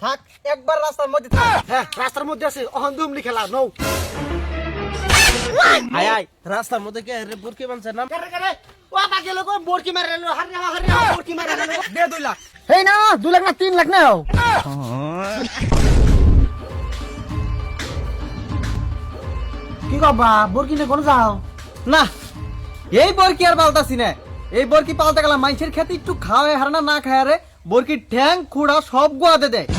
থাক একবার রাস্তার মধ্যে থাক। হ্যাঁ রাস্তার মধ্যে আছে অহন দুমলি খেলা নও আয় আয় রাস্তার মধ্যে কে রে বুরকি বানছে নাম করে করে ও বাকি লোক বোরকি মারে লো হারি বোরকি মারে লো দে 2 লাখ। এই না 2 লাখ না 3 লাখ নাও। কি কবা বোরকি নে কোন যাও না এই বরকি আর পাল্টাছি না। এই বরকি পাল্টা গেলাম মানুষের খেতে একটু খাওয়ায় হারানা না খায় রে বরকি ঠ্যাং খুঁড়া সব গোয়াতে দেয়।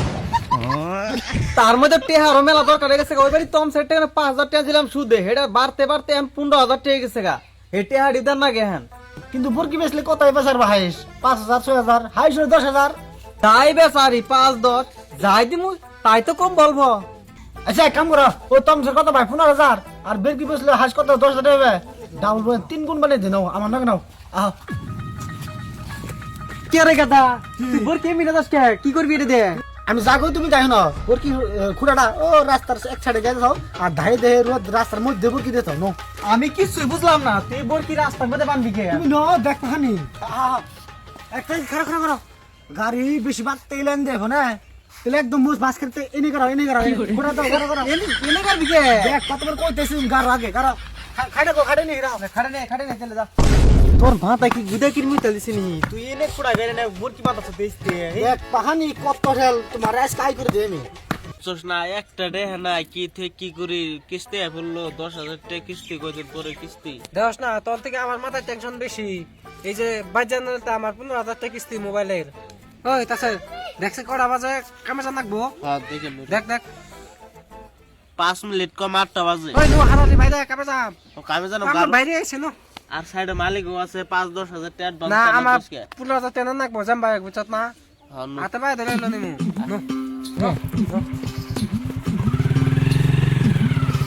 তার মধ্যে টেহারও মেলা দরকার হয়ে গেছে। ওই বাড়ি তম সেট 5,000 টাকা দিলাম সুদে হেটা বাড়তে বাড়তে এখন 15,000 টাকা গেছে গা। এই টেহাড়ি দেন না গেহেন কিন্তু বোরকি বেচলে কতই বেচার ভাইস 5,000 6,000 হাইস 10,000 তাই বেচারি 5-10 যাই দিমু তাই তো কম বলবো। আচ্ছা এক কাম করো ও তমসের কত ভাই 15,000 আর বেরকি বেচলে হাইস কত 10,000 টাকা ডাবল বল 3 গুণ বানিয়ে দেন আমার নাকি নাও আহ কে রে গাদা তুই বরকি মিনা দাস কে কি করবি এটা দে। আমি যাগো তুমি যাই না বোরকি খুড়াটা ও রাস্তার এক সাইডে যাই যাও আর ধারে দেহে রোদ রাস্তার মধ্যে বোরকি দিতে নো আমি কিছুই বুঝলাম না তুই বরকি রাস্তার মধ্যে বানবি কে। তুমি ন দেখ হানি একটা খারাপ খারাপ করো গাড়ি বেশি বাদ তেলেন দেখো না তেলে একদম মুজ বাস করতে এনে করো খুড়া দাও করো এনে করবি কে দেখ কতবার কইতেছি গার আগে গার খাড়ে নি রাও খাড়ে নে চলে যা। তোর মাথা কি গুদা কিরমি তালিছি নি তুই এনে কুড়া গেরে না বরকি পাতাছ দেইতে। দেখ পাহানি কত ঠেল তোমার আজ কাই করে দেনি চোস না একটা ডে না কি থেকে কি করি কিস্তি বললো 10,000 টাকা কিস্তি কয়দিন পরে কিস্তি দেওস না তোর থেকে আমার মাথায় টেনশন বেশি। এই যে বাজানোতে আমার 15,000 টাকা কিস্তি মোবাইলের। ওই তাছে দেখছে কটা বাজে কামে জান রাখবো। হ্যাঁ দেখেন দেখ দেখ 5 মিনিট কম 8টা বাজে ওই নো হারালি ভাই দেখ কামে যাম ও কামে জানো আমার বাইরে আইছে না আর সাইডে মালিকও আছে 5-10 হাজার টাকা ডন না আমার 15,000 টাকা নাকবো জাম ভাই বুঝছত না হ্যাঁ হাতে ভাই ধরে লনি মু নো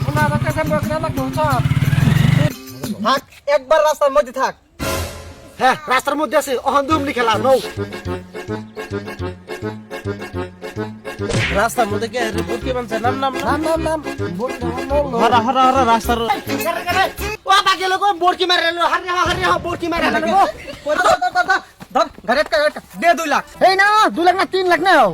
ওনা বাকা জাম বকরা লাগবো চল থাক একবার রাস্তার মধ্যে থাক। হ্যাঁ রাস্তার মধ্যে আছে অহন দুমলি খেলা নও রাস্তার মধ্যে কে রে বুরকি বানছে নাম নাম হরা রাস্তার ও বাকি লোক বোরকি মারে লো হারি বোরকি মারে লো ধর ঘরে দে 2 লাখ। এই না 2 লাখ না 3 লাখ নাও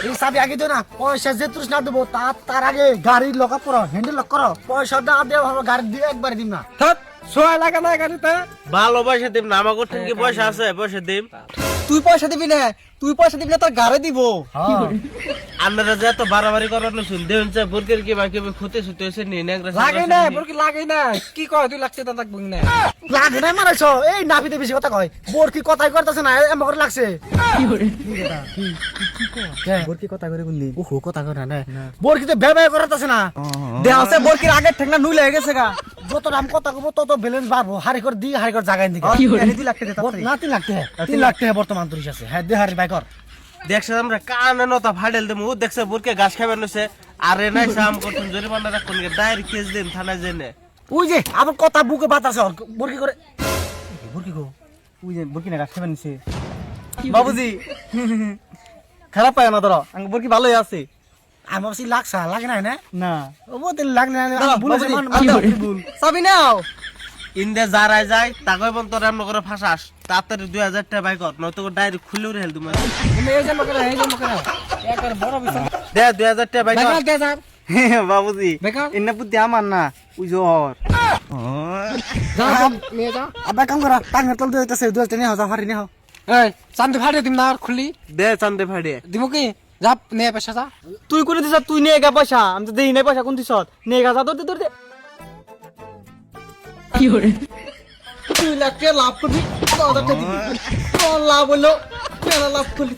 এই সাবি আগে দো না পয়সা যে তুই না দেবো তার আগে গাড়ি লক আপ করো হ্যান্ডেল লক করো পয়সা না দেও ভালো গাড়ি দিয়ে একবার দিম না থাক সোয়া লাগা না গাড়িতে ভালোবাসা দিম না আমাকে কি পয়সা আছে পয়সা দিম তুই পয়সা দিবি না তোর গাড়ি দিব। আমরা যে এত বাড়াবাড়ি করার শুন দেন যে বুরকির কি বাকি ক্ষতি ছুটি হয়েছে নি নেংরা লাগে না বরকি লাগে না কি কয় 2 লাখ টাকা থাকবো না লাগে না মারাইছো এই নাপিতে বেশি কথা কয় বোরকি কথাই করতেছে না এমন করে লাগছে বরকি কথা করে বললি ওহো কথা কয় না বোরকি তো ব্যবহার করতেছে না দে আছে বরকির আগে ঠেকনা নুই লেগে গেছে গা। যত দাম কথা কব তত ব্যালেন্স বাড়বো হারি করে দি হারি করে জায়গায় দিকে 2 লাখ টাকা না 3 লাখ টাকা 3 লাখ টাকা বর্তমান তুরিশ আছে হ্যাঁ দে হারি বাইকর দেখছে আমরা কানে নতা ফাড়েল দেবো ও দেখছে বুরকে ঘাস খাবার নছে আর এ নাই সাম করতেন জরিমানা রাখুন ডাইরেক্ট কেস দিন থানায় জেনে ওই যে আবার কথা বুকে বাতাছে বোরকি করে বোরকি গো ওই যে বরকি না গাছ খাবেন নিছে বাবুজি খারাপ পায় না তোর আঙ্গ বরকি ভালোই আছে। আমি ভাবছি লাগছা লাগে না না না ও বলতে লাগলে না বলেছে চাবি নাও ইন্দে যারাই যায় তাকে বল তোর এমন করে ফাঁসাস তাড়াতাড়ি 2,000 টাকা বাই কর নয়তো ডাইরেক্ট খুলে হেল তুমি এই যে মকরা একবার বড় বিষয় দে 2,000 টাকা বাই কর বেকার দে যার বাবুজি বেকার এনে বুদ্ধি আমার না উজোর যা নিয়ে যা আবার কাম করা টাঙ্গের তল দিয়ে হইতাছে 2 টেনে হাজার হারি নেও এই চান্দে ফাড়ে দিম না আর খুলি দে চান্দে ফাড়িয়ে দিমু কি যা নে পয়সা যা তুই করে দিছ তুই নিয়ে গা পয়সা আমি তো দেই নাই পয়সা কোন দিছ নিয়ে গা যা দে 2 লাখ টাকা লাভ করবি 1000 টাকা দিবি লাভ হলো লাভ করলি।